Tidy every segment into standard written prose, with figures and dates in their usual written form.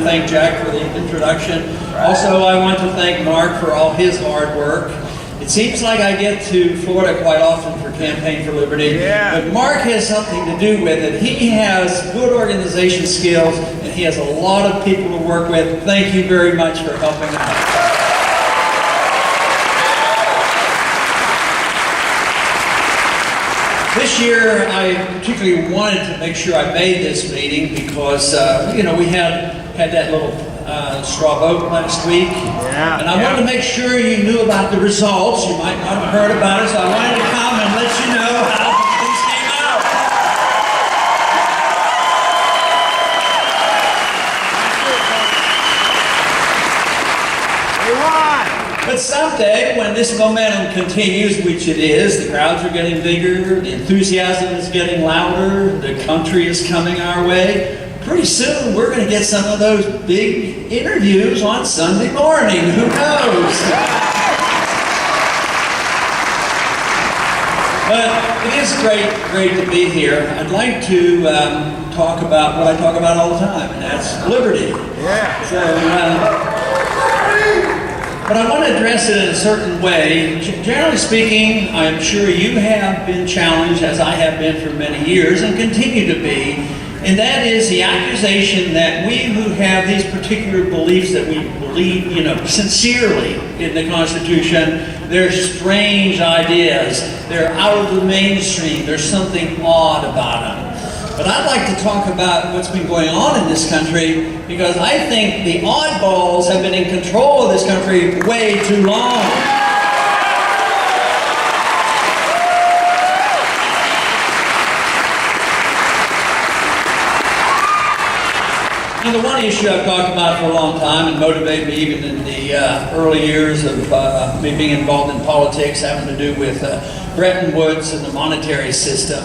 to thank Jack for the introduction. Also, I want to thank Mark for all his hard work. It seems like I get to Florida quite often for Campaign for Liberty, but Mark has something to do with it. He has good organization skills, and he has a lot of people to work with. Thank you very much for helping out. This year, I particularly wanted to make sure I made this meeting because, we had that little straw vote last week. And I wanted to make sure you knew about the results. You might not have heard about it, so I wanted to come and let you know how things came out. But someday, when this momentum continues, which it is, the crowds are getting bigger, the enthusiasm is getting louder, the country is coming our way, pretty soon we're going to get some of those big interviews on Sunday morning. Who knows? But it is great to be here. I'd like to talk about what I talk about all the time, and that's liberty. But I want to address it in a certain way. Generally speaking, I'm sure you have been challenged, as I have been for many years, and continue to be, and that is the accusation that we who have these particular beliefs that we believe, sincerely in the Constitution, they're strange ideas, they're out of the mainstream, there's something odd about them. But I'd like to talk about what's been going on in this country, because I think the oddballs have been in control of this country way too long. Now, the one issue I've talked about for a long time and motivated me even in the early years of me being involved in politics, having to do with Bretton Woods and the monetary system.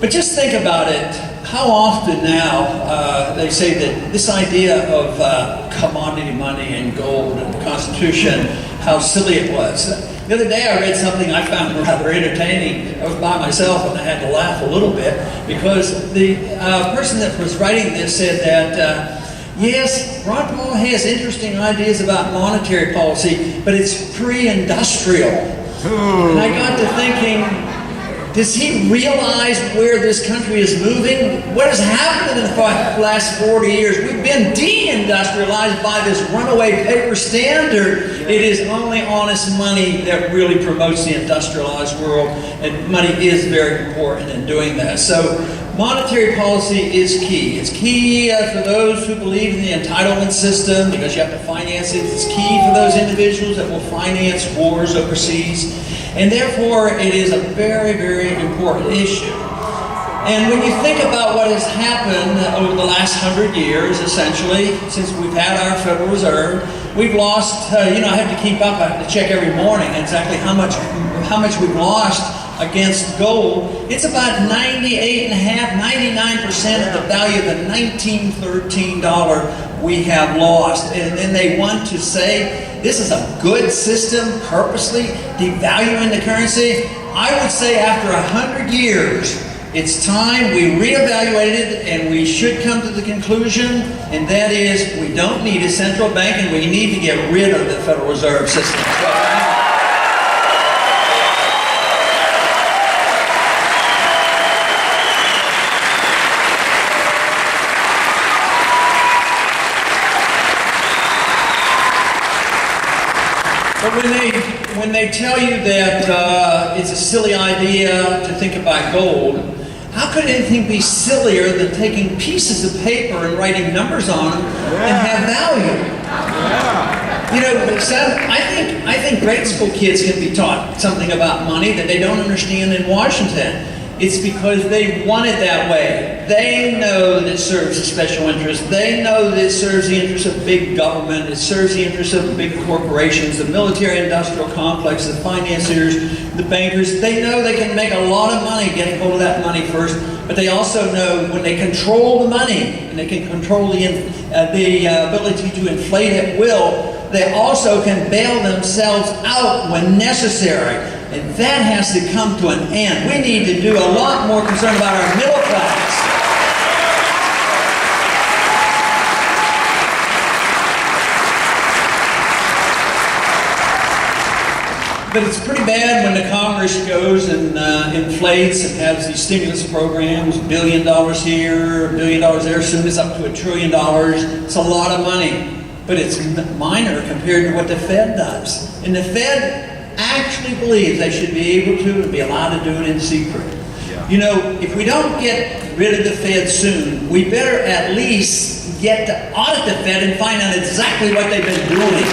But just think about it. How often now they say that this idea of commodity money and gold and the Constitution, how silly it was. The other day I read something I found rather entertaining. I was by myself and I had to laugh a little bit because the person that was writing this said that yes, Ron Paul has interesting ideas about monetary policy, but it's pre-industrial. And I got to thinking, does he realize where this country is moving? What has happened in the last 40 years? We've been de-industrialized by this runaway paper standard. It is only honest money that really promotes the industrialized world, and money is very important in doing that. So monetary policy is key. It's key for those who believe in the entitlement system because you have to finance it. It's key for those individuals that will finance wars overseas. And therefore, it is a very, very important issue. And when you think about what has happened over the last 100 years, essentially, since we've had our Federal Reserve, we've lost, I have to keep up, I have to check every morning exactly how much we've lost against gold. It's about 98.5%, 99% of the value of the $1913 we have lost. And then they want to say, this is a good system, purposely devaluing the currency. I would say after 100 years, it's time we reevaluated it and we should come to the conclusion, and that is we don't need a central bank and we need to get rid of the Federal Reserve System. But when they tell you that it's a silly idea to think about gold, how could anything be sillier than taking pieces of paper and writing numbers on them and have value? I think grade school kids can be taught something about money that they don't understand in Washington. It's because they want it that way. They know that it serves a special interest. They know that it serves the interest of big government. It serves the interest of big corporations, the military-industrial complex, the financiers, the bankers. They know they can make a lot of money getting hold of that money first, but they also know when they control the money and they can control the ability to inflate at will, they also can bail themselves out when necessary. And that has to come to an end. We need to do a lot more concern about our middle class. But it's pretty bad when the Congress goes and inflates and has these stimulus programs, $1 billion here, $1 billion there, soon it's up to $1 trillion. It's a lot of money, but it's minor compared to what the Fed does. And the Fed actually believes they should be able to and be allowed to do it in secret. Yeah. You know, if we don't get rid of the Fed soon, we better at least get to audit the Fed and find out exactly what they've been doing.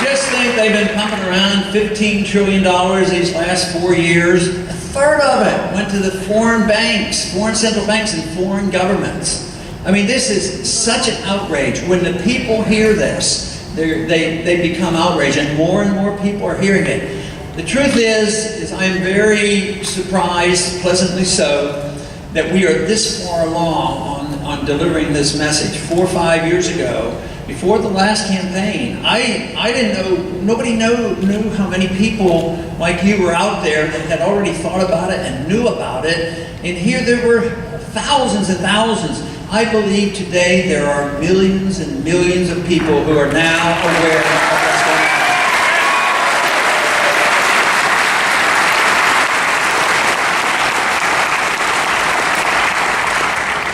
Just think they've been pumping around $15 trillion these last 4 years. A third of it went to the foreign banks, foreign central banks and foreign governments. I mean, this is such an outrage. When the people hear this, they become outraged, and more people are hearing it. The truth is I am very surprised, pleasantly so, that we are this far along on delivering this message. 4 or 5 years ago, before the last campaign, I didn't know, nobody knew how many people like you were out there that had already thought about it and knew about it. And here there were thousands and thousands. I believe today there are millions and millions of people who are now aware of what's going on.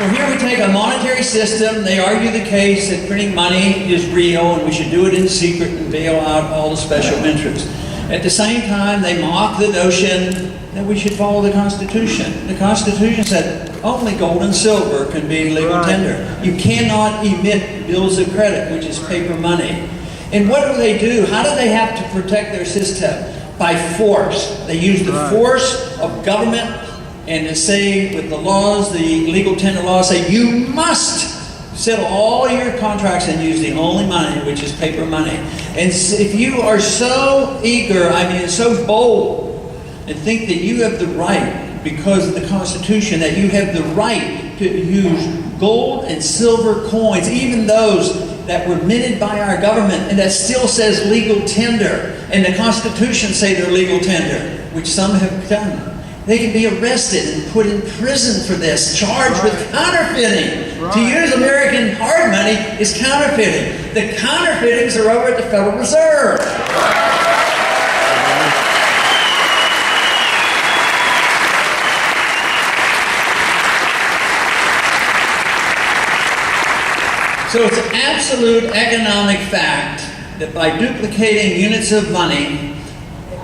Well, here we take a monetary system. They argue the case that printing money is real and we should do it in secret and bail out all the special interests. At the same time, they mock the notion that we should follow the Constitution. The Constitution said only gold and silver can be legal tender. You cannot emit bills of credit, which is paper money. And what do? How do they have to protect their system? By force. They use the force of government. And to say with the laws, the legal tender laws say you must settle all your contracts and use the only money, which is paper money. And if you are so eager, so bold, and think that you have the right, because of the Constitution, that you have the right to use gold and silver coins, even those that were minted by our government, and that still says legal tender, and the Constitution say they're legal tender, which some have done. They can be arrested and put in prison for this, charged with counterfeiting. To use American hard money is counterfeiting. The counterfeitings are over at the Federal Reserve. So it's an absolute economic fact that by duplicating units of money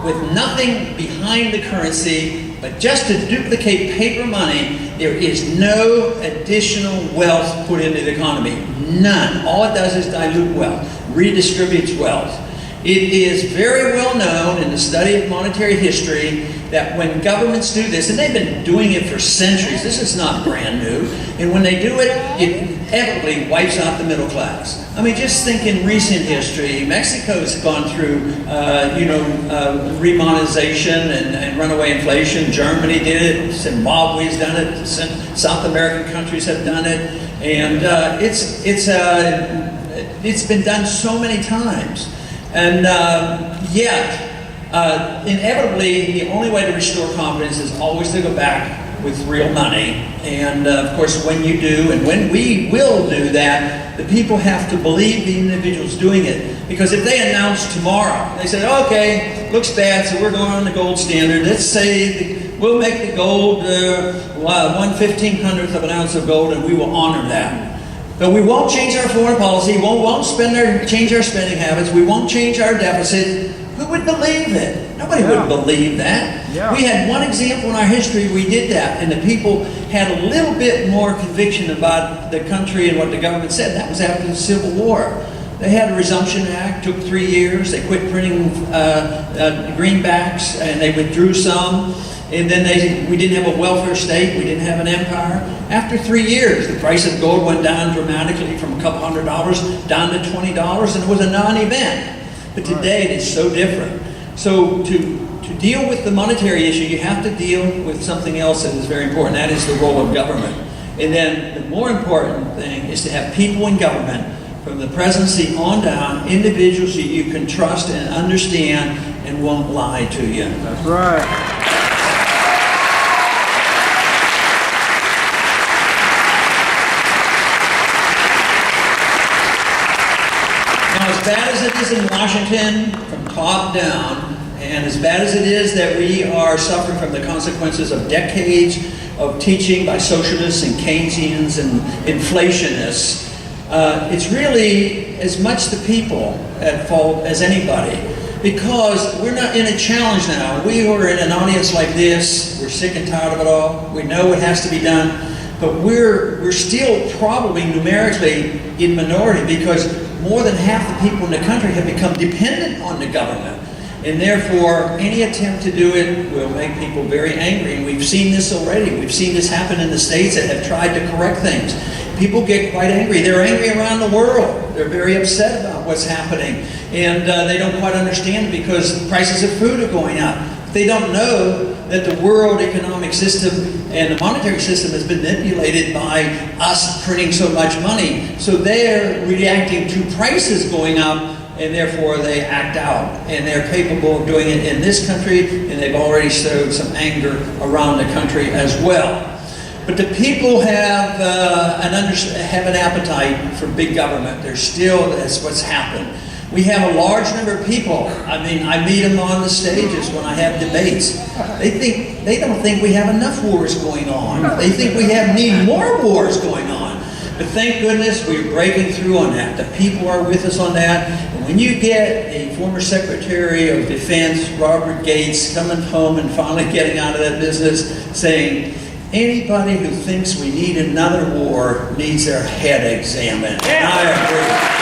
with nothing behind the currency, but just to duplicate paper money, there is no additional wealth put into the economy. None. All it does is dilute wealth, redistributes wealth. It is very well known in the study of monetary history that when governments do this, and they've been doing it for centuries, this is not brand new, and when they do it, it inevitably wipes out the middle class. I mean, just think in recent history, Mexico's gone through, remonetization and runaway inflation. Germany did it, Zimbabwe's done it, South American countries have done it, and it's been done so many times. And yet, inevitably, the only way to restore confidence is always to go back with real money. And of course, when you do, and when we will do that, the people have to believe the individual's doing it. Because if they announce tomorrow, they say, okay, looks bad, so we're going on the gold standard. Let's say we'll make the gold 1/1500th of an ounce of gold, and we will honor that. But we won't change our foreign policy, we won't change our spending habits, we won't change our deficit. Who would believe it? Nobody would believe that. Yeah. We had one example in our history we did that, and the people had a little bit more conviction about the country and what the government said. That was after the Civil War. They had a Resumption Act, took 3 years. They quit printing greenbacks, and they withdrew some. And then we didn't have a welfare state, we didn't have an empire. After 3 years, the price of gold went down dramatically from a couple $100 down to $20, and it was a non-event. But today it is so different. So to deal with the monetary issue, you have to deal with something else that is very important. That is the role of government. And then the more important thing is to have people in government, from the presidency on down, individuals that you can trust and understand and won't lie to you. That's right. bad as it is in Washington, from top down, and as bad as it is that we are suffering from the consequences of decades of teaching by socialists and Keynesians and inflationists, it's really as much the people at fault as anybody. Because we're not in a challenge now. We who are in an audience like this, we're sick and tired of it all. We know it has to be done. But we're still probably numerically in minority because more than half the people in the country have become dependent on the government. And therefore, any attempt to do it will make people very angry. And we've seen this already. We've seen this happen in the states that have tried to correct things. People get quite angry. They're angry around the world. They're very upset about what's happening. And they don't quite understand it because prices of food are going up. They don't know that the world economic system and the monetary system has been manipulated by us printing so much money. So they're reacting to prices going up, and therefore they act out. And they're capable of doing it in this country, and they've already showed some anger around the country as well. But the people have an appetite for big government. That's what's happened. We have a large number of people. I mean, I meet them on the stages when I have debates. They don't think we have enough wars going on. They think we need more wars going on. But thank goodness we're breaking through on that. The people are with us on that. And when you get a former Secretary of Defense, Robert Gates, coming home and finally getting out of that business, saying, anybody who thinks we need another war needs their head examined. Yeah. And I agree.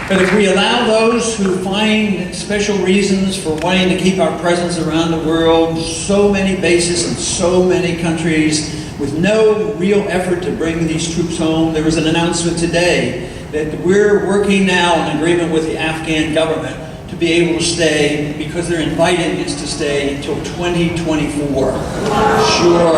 But if we allow those who find special reasons for wanting to keep our presence around the world, so many bases in so many countries, with no real effort to bring these troops home. There was an announcement today that we're working now in agreement with the Afghan government to be able to stay, because they're inviting us to stay until 2024. Sure.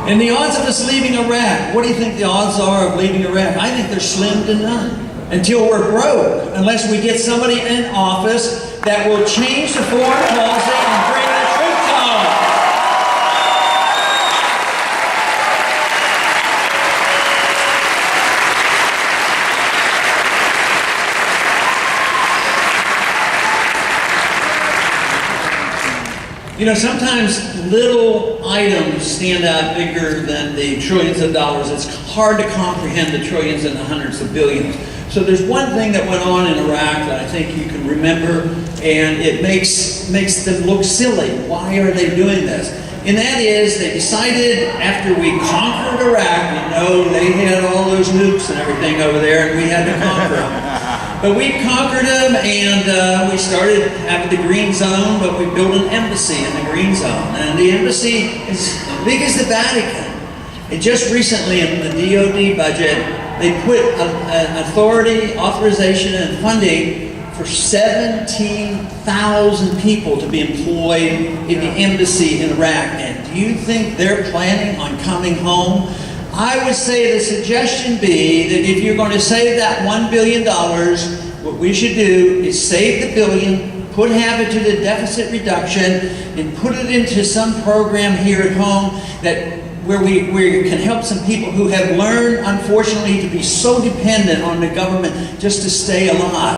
And the odds of us leaving Iraq, what do you think the odds are of leaving Iraq? I think they're slim to none. Until we're broke, unless we get somebody in office that will change the foreign policy and bring the troops home. You know, sometimes little items stand out bigger than the trillions of dollars. It's hard to comprehend the trillions and the hundreds of billions. So there's one thing that went on in Iraq that I think you can remember, and it makes them look silly. Why are they doing this? And that is, they decided after we conquered Iraq, you know, they had all those nukes and everything over there, and we had to conquer them. But we conquered them, and we started having the green zone, but we built an embassy in the green zone. And the embassy is as big as the Vatican. And just recently in the DoD budget, they put an authority, authorization, and funding for 17,000 people to be employed in the embassy in Iraq. And do you think they're planning on coming home? I would say the suggestion be that if you're going to save that $1 billion, what we should do is save the billion, put half it to the deficit reduction, and put it into some program here at home where we can help some people who have learned, unfortunately, to be so dependent on the government just to stay alive.